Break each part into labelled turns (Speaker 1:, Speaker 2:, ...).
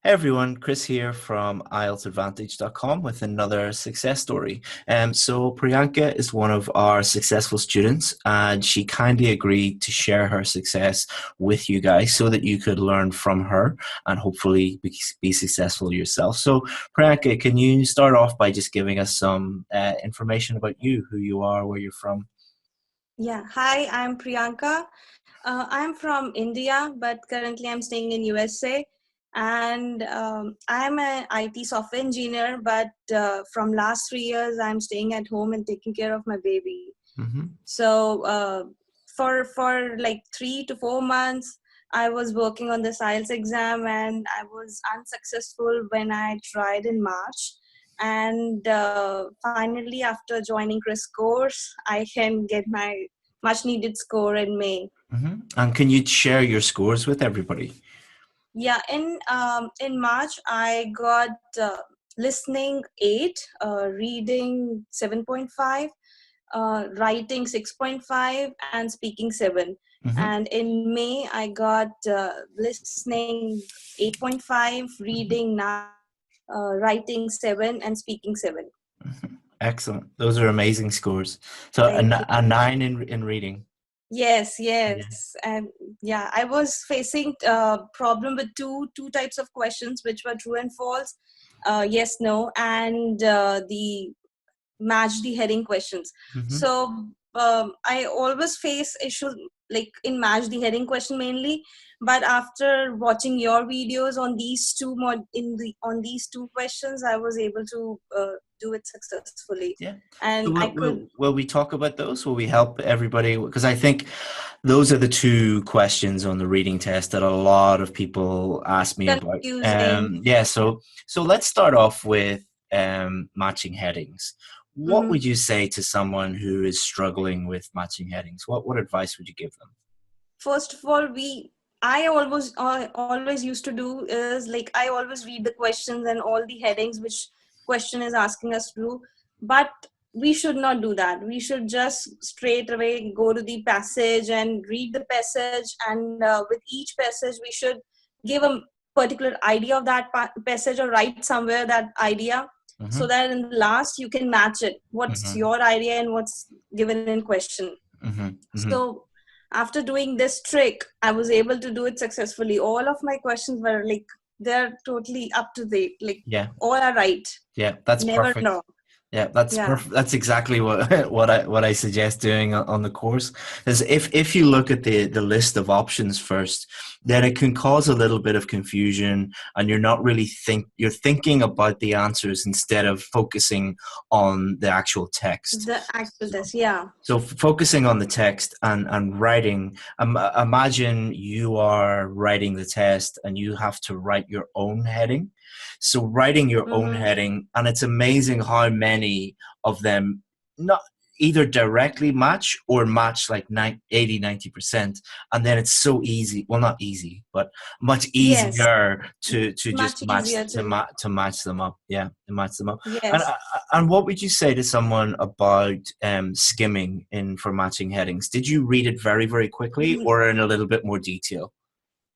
Speaker 1: Hey everyone, Chris here from IELTSadvantage.com with another success story. So Priyanka is one of our successful students and she kindly agreed to share her success with you guys so that you could learn from her and hopefully be successful yourself. So Priyanka, can you start off by just giving us some information about you, who you are, where you're from?
Speaker 2: Yeah, hi, I'm Priyanka. I'm from India, but currently I'm staying in USA. And I'm an IT software engineer, but from last 3 years, I'm staying at home and taking care of my baby.
Speaker 1: Mm-hmm.
Speaker 2: So for like 3 to 4 months, I was working on the IELTS exam, and I was unsuccessful when I tried in March. And finally, after joining Chris course, I can get my much needed score in May.
Speaker 1: Mm-hmm. And can you share your scores with everybody?
Speaker 2: Yeah, in March I got listening 8, reading 7.5, writing 6.5, and speaking 7.
Speaker 1: Mm-hmm.
Speaker 2: And in May I got listening 8.5, reading 9, writing 7, and speaking 7.
Speaker 1: Excellent. Those are amazing scores. So
Speaker 2: Thank
Speaker 1: a
Speaker 2: you.
Speaker 1: nine in reading.
Speaker 2: Yes,
Speaker 1: Yeah.
Speaker 2: yes, and yeah, I was facing problem with two types of questions, which were true and false, yes, no, and the match the heading questions.
Speaker 1: Mm-hmm.
Speaker 2: So I always face issues like in match the heading question mainly, but after watching your videos on these on these two questions, I was able to do it successfully,
Speaker 1: Yeah. So
Speaker 2: and I could.
Speaker 1: will we talk about those? Will we help everybody? Because I think those are the two questions on the reading test that a lot of people ask me about.
Speaker 2: Confusing.
Speaker 1: Yeah. So let's start off with matching headings. What
Speaker 2: Mhm.
Speaker 1: would you say to someone who is struggling with matching headings? What advice would you give them?
Speaker 2: First of all, I always used to do is like I always read the questions and all the headings which question is asking us to do, but we should not do that. We should just straight away go to the passage and read the passage, and with each passage we should give a particular idea of that passage, or write somewhere that idea, so
Speaker 1: Mm-hmm.
Speaker 2: that in the last you can match it, what's
Speaker 1: Mm-hmm.
Speaker 2: your idea and what's given in question.
Speaker 1: Mm-hmm. Mm-hmm.
Speaker 2: So after doing this trick, I was able to do it successfully. All of my questions were like, they're totally up to date. Like,
Speaker 1: Yeah.
Speaker 2: all are right,
Speaker 1: Yeah. That's
Speaker 2: never
Speaker 1: perfect.
Speaker 2: wrong.
Speaker 1: Yeah, that's
Speaker 2: Yeah.
Speaker 1: perfect. That's exactly what what I suggest doing on the course. Is if you look at the list of options first, then it can cause a little bit of confusion, and you're thinking about the answers instead of focusing on the actual text.
Speaker 2: The actual
Speaker 1: So,
Speaker 2: test. Yeah.
Speaker 1: so focusing on the text and writing. Imagine you are writing the test and you have to write your own heading. So writing your own
Speaker 2: Mm-hmm.
Speaker 1: heading, and it's amazing how many of them not either directly match or match like 80-90%. And then it's so easy, well, not easy, but much
Speaker 2: Yes.
Speaker 1: easier to just
Speaker 2: Much easier to.
Speaker 1: to match them up. Yeah, to match them up. and
Speaker 2: Yes.
Speaker 1: and what would you say to someone about skimming in for matching headings? Did you read it very, very quickly or in a little bit more detail?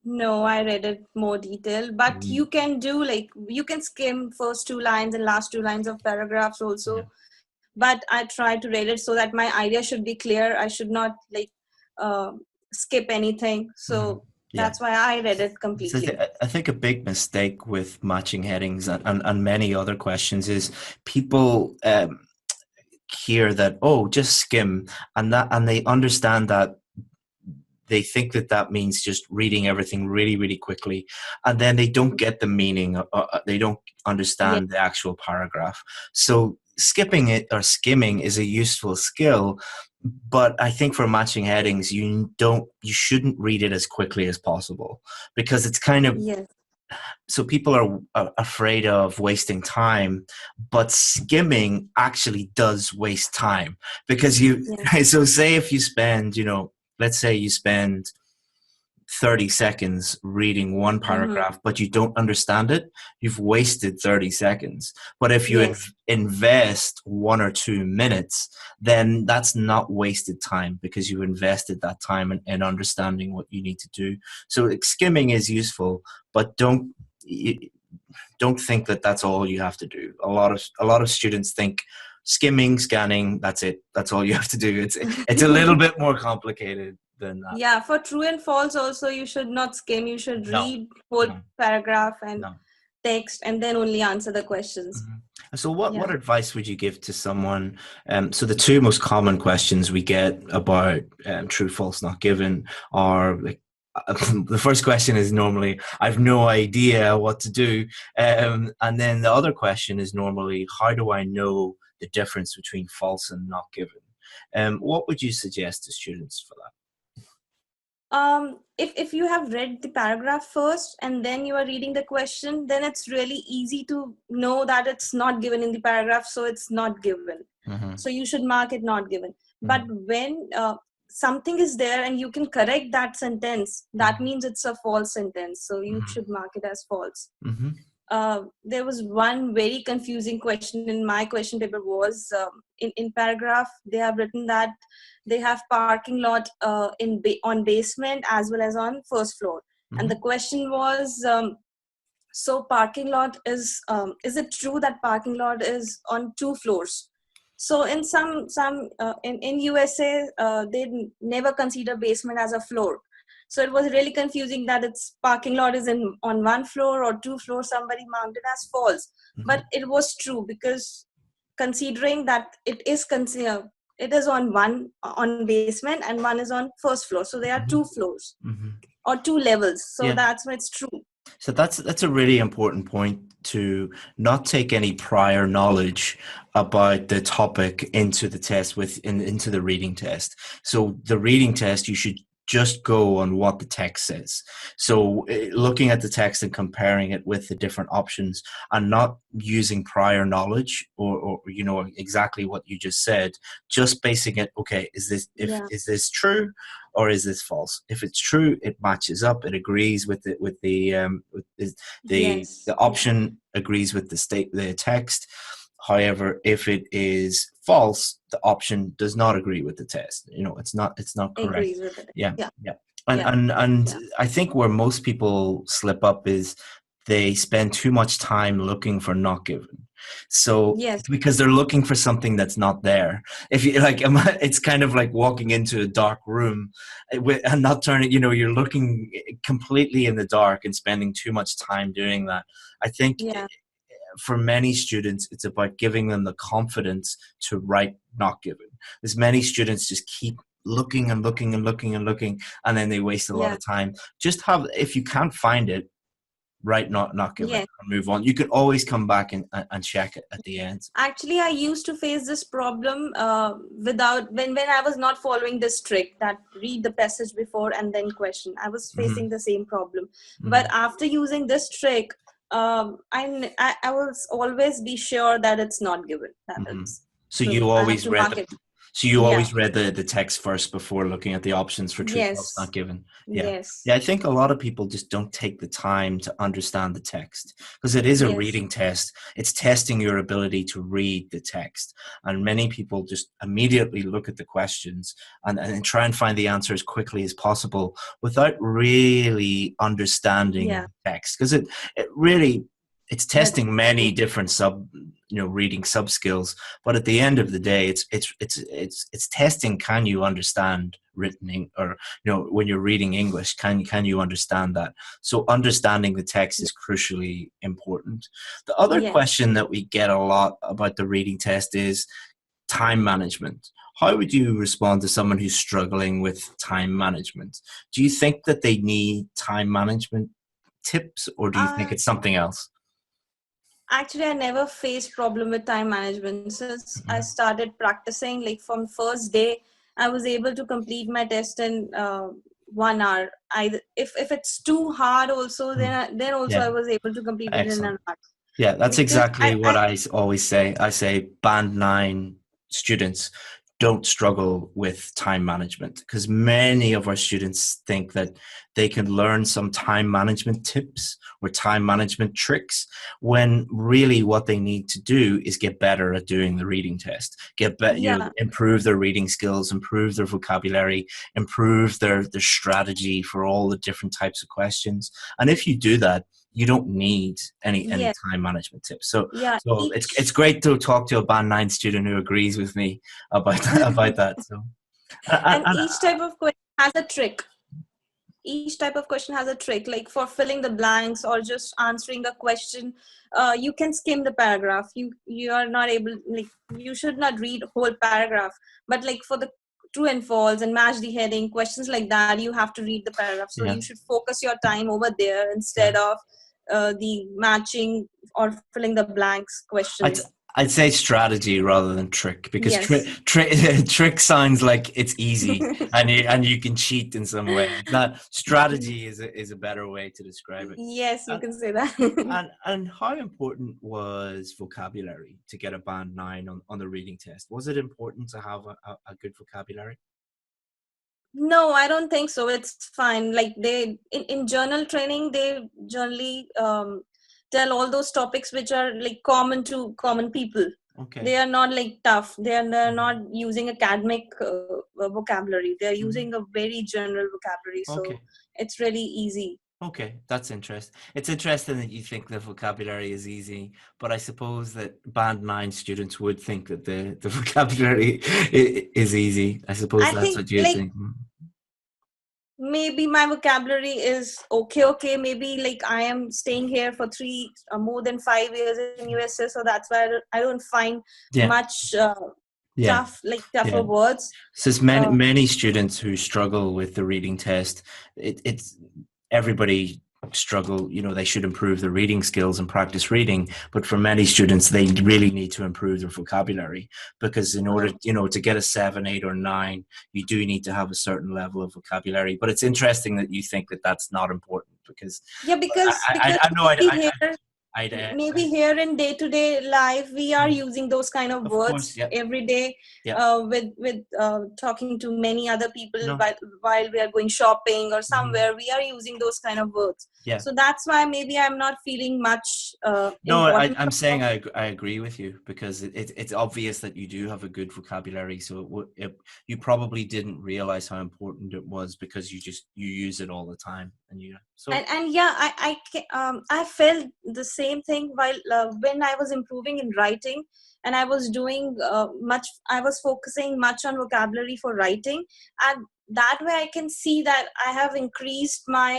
Speaker 2: No, I read it more detail, but
Speaker 1: Mhm.
Speaker 2: you can do like, you can skim first two lines and last two lines of paragraphs
Speaker 1: Yeah.
Speaker 2: also. But I try to read it so that my idea should be clear. I should not like uh, skip anything.
Speaker 1: Mhm.
Speaker 2: So
Speaker 1: Yeah.
Speaker 2: that's why I read it
Speaker 1: So
Speaker 2: completely.
Speaker 1: I think a big mistake with matching headings and many other questions is people hear that, oh, just skim, and they understand that they think that that means just reading everything really, really quickly, and then they don't get the meaning. They don't
Speaker 2: Yeah.
Speaker 1: understand the actual paragraph. So skipping it or skimming is a useful skill, but I think for matching headings, you shouldn't read it as quickly as possible because it's kind of
Speaker 2: Yes.
Speaker 1: so people are afraid of wasting time, but skimming actually does waste time because you
Speaker 2: Yeah.
Speaker 1: so say if you spend, let's say you spend 30 seconds reading one
Speaker 2: Mm-hmm.
Speaker 1: paragraph but you don't understand it, you've wasted 30 seconds. But if you
Speaker 2: Yes.
Speaker 1: invest 1 or 2 minutes, then that's not wasted time because you invested that time in understanding what you need to do. So like, skimming is useful, but don't don't think that that's all you have to do. A lot of students think skimming, scanning, that's it. That's all you have to do. It's a little bit more complicated than that.
Speaker 2: Yeah, for true and false also, you should not skim. You should
Speaker 1: No,
Speaker 2: read whole
Speaker 1: no,
Speaker 2: paragraph and
Speaker 1: no.
Speaker 2: text and then only answer the questions.
Speaker 1: Mhm. So what
Speaker 2: Yeah.
Speaker 1: advice would you give to someone? So the two most common questions we get about true, false, not given are like, the first question is normally, I've no idea what to do. And then the other question is normally, how do I know the difference between false and not given? What would you suggest to students for that?
Speaker 2: If you have read the paragraph first and then you are reading the question, then it's really easy to know that it's not given in the paragraph, so it's not given.
Speaker 1: Mm-hmm.
Speaker 2: So you should mark it not given. But
Speaker 1: Mm-hmm.
Speaker 2: when something is there and you can correct that sentence, that means it's a false sentence, so you
Speaker 1: Mm-hmm.
Speaker 2: should mark it as false.
Speaker 1: Mm-hmm.
Speaker 2: There was one very confusing question in my question paper. Was in paragraph they have written that they have parking lot on basement as well as on first floor, and
Speaker 1: Mm-hmm.
Speaker 2: the question was, so parking lot is it true that parking lot is on 2 floors? So in in USA, they never consider basement as a floor. So it was really confusing that its parking lot is in on 1 floor or 2 floors. Somebody marked it as false,
Speaker 1: Mm-hmm.
Speaker 2: but it was true because considering that it is on one on basement and one is on first floor, so there are 2 floors
Speaker 1: Mm-hmm.
Speaker 2: or 2 levels. So
Speaker 1: Yeah.
Speaker 2: that's why it's true.
Speaker 1: So that's a really important point, to not take any prior knowledge about the topic into the test into the reading test. So the reading test, you should just go on what the text says. So looking at the text and comparing it with the different options, and not using prior knowledge, or exactly what you just said, just basing it, okay,
Speaker 2: Yeah.
Speaker 1: is this true or is this false? If it's true, it matches up, it agrees with the
Speaker 2: Yes. Yeah.
Speaker 1: option agrees with the text. However, if it is false, the option does not agree with the test. It's not correct.
Speaker 2: Agrees with it.
Speaker 1: Yeah,
Speaker 2: Yeah.
Speaker 1: yeah. And
Speaker 2: Yeah.
Speaker 1: and and
Speaker 2: Yeah.
Speaker 1: I think where most people slip up is they spend too much time looking for not given. So
Speaker 2: Yes.
Speaker 1: it's because they're looking for something that's not there. If you like, it's kind of like walking into a dark room and not turning. You're looking completely in the dark and spending too much time doing that. I think
Speaker 2: Yeah.
Speaker 1: for many students, it's about giving them the confidence to write not given. As many students just keep looking and looking and looking and looking, and then they waste a lot
Speaker 2: Yeah.
Speaker 1: of time. Just have, if you can't find it, write not given
Speaker 2: Yes.
Speaker 1: and move on. You can always come back and check it at the end.
Speaker 2: Actually, I used to face this problem without when I was not following this trick that read the passage before and then question. I was
Speaker 1: Mm-hmm.
Speaker 2: facing the same problem,
Speaker 1: Mm-hmm.
Speaker 2: but after using this trick, I will always be sure that it's not given. That
Speaker 1: Mm-hmm.
Speaker 2: it's
Speaker 1: So
Speaker 2: so
Speaker 1: you
Speaker 2: I have
Speaker 1: always
Speaker 2: to
Speaker 1: read
Speaker 2: mark
Speaker 1: the
Speaker 2: it.
Speaker 1: so you
Speaker 2: Yeah.
Speaker 1: always read the text first before looking at the options for true, false, not
Speaker 2: Yes.
Speaker 1: given. Yeah.
Speaker 2: Yes.
Speaker 1: Yeah, I think a lot of people just don't take the time to understand the text, because it is a
Speaker 2: Yes.
Speaker 1: reading test. It's testing your ability to read the text. And many people just immediately look at the questions and try and find the answer as quickly as possible without really understanding
Speaker 2: Yeah.
Speaker 1: the text. Because it really, it's
Speaker 2: That's
Speaker 1: testing many different reading sub skills, but at the end of the day, it's testing, can you understand written, or when you're reading English, can you understand that? So understanding the text is crucially important. The other
Speaker 2: yes.
Speaker 1: question that we get a lot about the reading test is time management. How would you respond to someone who's struggling with time management? Do you think that they need time management tips, or do you think
Speaker 2: Uh,
Speaker 1: it's something else?
Speaker 2: Actually, I never faced problem with time management since I
Speaker 1: Mhm.
Speaker 2: started practicing. Like from first day, I was able to complete my test in 1 hour. If it's too hard, also
Speaker 1: Mm.
Speaker 2: then also
Speaker 1: Yeah,
Speaker 2: I was able to complete it in
Speaker 1: excellent.
Speaker 2: an hour
Speaker 1: Yeah, that's
Speaker 2: because
Speaker 1: exactly what I always say. I say band 9 students don't struggle with time management, because many of our students think that they can learn some time management tips or time management tricks, when really what they need to do is get better at doing the reading test,
Speaker 2: yeah
Speaker 1: improve their reading skills, improve their vocabulary, improve their strategy for all the different types of questions. And if you do that, you don't need any
Speaker 2: Yeah,
Speaker 1: time management tips. So
Speaker 2: yeah.
Speaker 1: it's great to talk to a band 9 student who agrees with me about about that. So
Speaker 2: And
Speaker 1: and
Speaker 2: each type of question has a trick. Each type of question has a trick, like for filling the blanks or just answering a question. You can skim the paragraph. You are not able, like, you should not read whole paragraph. But like for the true and false and match the heading questions like that, you have to read the paragraph. So
Speaker 1: yeah,
Speaker 2: you should focus your time over there
Speaker 1: yeah.
Speaker 2: instead of the matching or filling the blanks
Speaker 1: I'd
Speaker 2: questions.
Speaker 1: I'd say strategy rather than trick, because
Speaker 2: Yes.
Speaker 1: trick sounds like it's easy and you can cheat in some way. It's not. Strategy is a better way to describe it.
Speaker 2: Yes, you
Speaker 1: And,
Speaker 2: can say that.
Speaker 1: and how important was vocabulary to get a band 9 on the reading test? Was it important to have a good vocabulary?
Speaker 2: No, I don't think so. It's fine. Like they in journal training, they generally tell all those topics which are like common to common people.
Speaker 1: Okay.
Speaker 2: They are not like tough. They're not
Speaker 1: Mhm.
Speaker 2: using academic vocabulary. They're
Speaker 1: Mhm.
Speaker 2: using a very general vocabulary. So
Speaker 1: Okay.
Speaker 2: it's really easy.
Speaker 1: Okay, that's interesting. It's interesting that you think the vocabulary is easy, but I suppose that band 9 students would think that the vocabulary is easy. I suppose
Speaker 2: I
Speaker 1: that's
Speaker 2: think
Speaker 1: what you'd
Speaker 2: like
Speaker 1: think.
Speaker 2: maybe my vocabulary is okay. Maybe like I am staying here for three more than 5 years in USA, so that's why I don't find
Speaker 1: Yeah,
Speaker 2: much
Speaker 1: yeah,
Speaker 2: tougher
Speaker 1: yeah.
Speaker 2: words.
Speaker 1: So there's many
Speaker 2: uh,
Speaker 1: many students who struggle with the reading test. It's everybody struggle. They should improve their reading skills and practice reading. But for many students, they really need to improve their vocabulary, because in order,
Speaker 2: uh,
Speaker 1: to get a 7, 8, or 9, you do need to have a certain level of vocabulary. But it's interesting that you think that that's not important, because
Speaker 2: yeah, because
Speaker 1: I know
Speaker 2: maybe here
Speaker 1: I
Speaker 2: maybe here in day-to-day life we are
Speaker 1: mm,
Speaker 2: using those kind of
Speaker 1: of course,
Speaker 2: words
Speaker 1: yeah,
Speaker 2: every day,
Speaker 1: yeah,
Speaker 2: with talking to many other people
Speaker 1: no,
Speaker 2: while we are going shopping or
Speaker 1: mhm,
Speaker 2: somewhere, we are using those kind of words.
Speaker 1: yeah.
Speaker 2: So that's why maybe I'm not feeling much
Speaker 1: No,
Speaker 2: important
Speaker 1: I'm saying
Speaker 2: from.
Speaker 1: I agree with you, because it's obvious that you do have a good vocabulary. So you probably didn't realize how important it was, because you use it all the time, and so
Speaker 2: And yeah, I felt the same thing while when I was improving in writing, and I was doing much. I was focusing much on vocabulary for writing, and that way I can see that I have increased my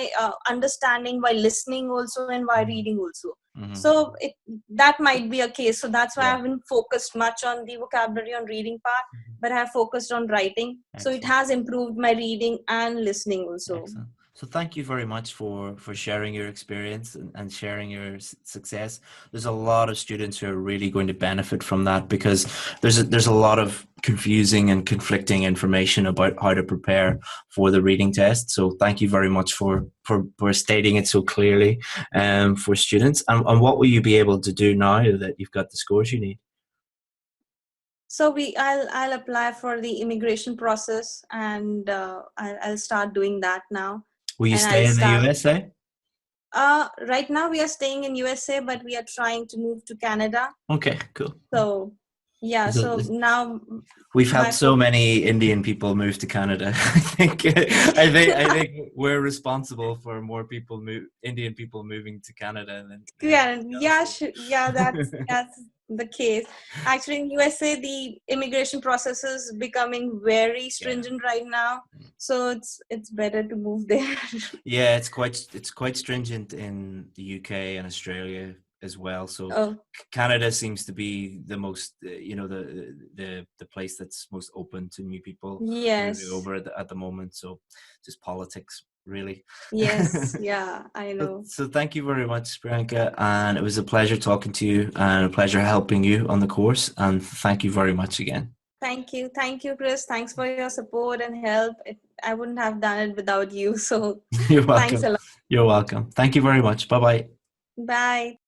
Speaker 2: understanding while listening also and while
Speaker 1: mhm,
Speaker 2: reading also. So
Speaker 1: mhm,
Speaker 2: that might be a case. So that's why I
Speaker 1: yeah,
Speaker 2: haven't focused much on the vocabulary on reading part,
Speaker 1: mhm.
Speaker 2: but I have focused on writing. So it
Speaker 1: Excellent.
Speaker 2: has improved my reading and listening also.
Speaker 1: Excellent. So thank you very much for sharing your experience and sharing your success. There's a lot of students who are really going to benefit from that, because there's a lot of confusing and conflicting information about how to prepare for the reading test. So thank you very much for stating it so clearly for students. And what will you be able to do now that you've got the scores you need?
Speaker 2: So I'll apply for the immigration process, and I'll start doing that now,
Speaker 1: Will you
Speaker 2: and I'll
Speaker 1: stay in the
Speaker 2: start.
Speaker 1: USA?
Speaker 2: Right now we are staying in USA, but we are trying to move to Canada.
Speaker 1: Okay, cool.
Speaker 2: So yeah, so
Speaker 1: So
Speaker 2: now
Speaker 1: we've
Speaker 2: my
Speaker 1: helped so
Speaker 2: focus.
Speaker 1: many Indian people move to Canada. I think we're responsible for more Indian people moving to Canada than
Speaker 2: Yeah,
Speaker 1: anything else.
Speaker 2: yeah, yeah. That's the case. Actually, in USA, the immigration process is becoming very
Speaker 1: Yeah,
Speaker 2: stringent right now. So it's better to move there.
Speaker 1: yeah, it's quite stringent in the UK and Australia as well. So
Speaker 2: Oh
Speaker 1: Canada seems to be the most, the place that's most open to new people moving
Speaker 2: yes.
Speaker 1: over at the moment. So just politics, really.
Speaker 2: Yes, yeah, I
Speaker 1: So,
Speaker 2: know.
Speaker 1: so thank you very much, Priyanka, and it was a pleasure talking to you and a pleasure helping you on the course. And thank you very much again.
Speaker 2: Thank you, Chris. Thanks for your support and help. I wouldn't have done it without you. So
Speaker 1: You're
Speaker 2: thanks
Speaker 1: welcome.
Speaker 2: a lot.
Speaker 1: You're welcome. Thank you very much. Bye bye.
Speaker 2: Bye.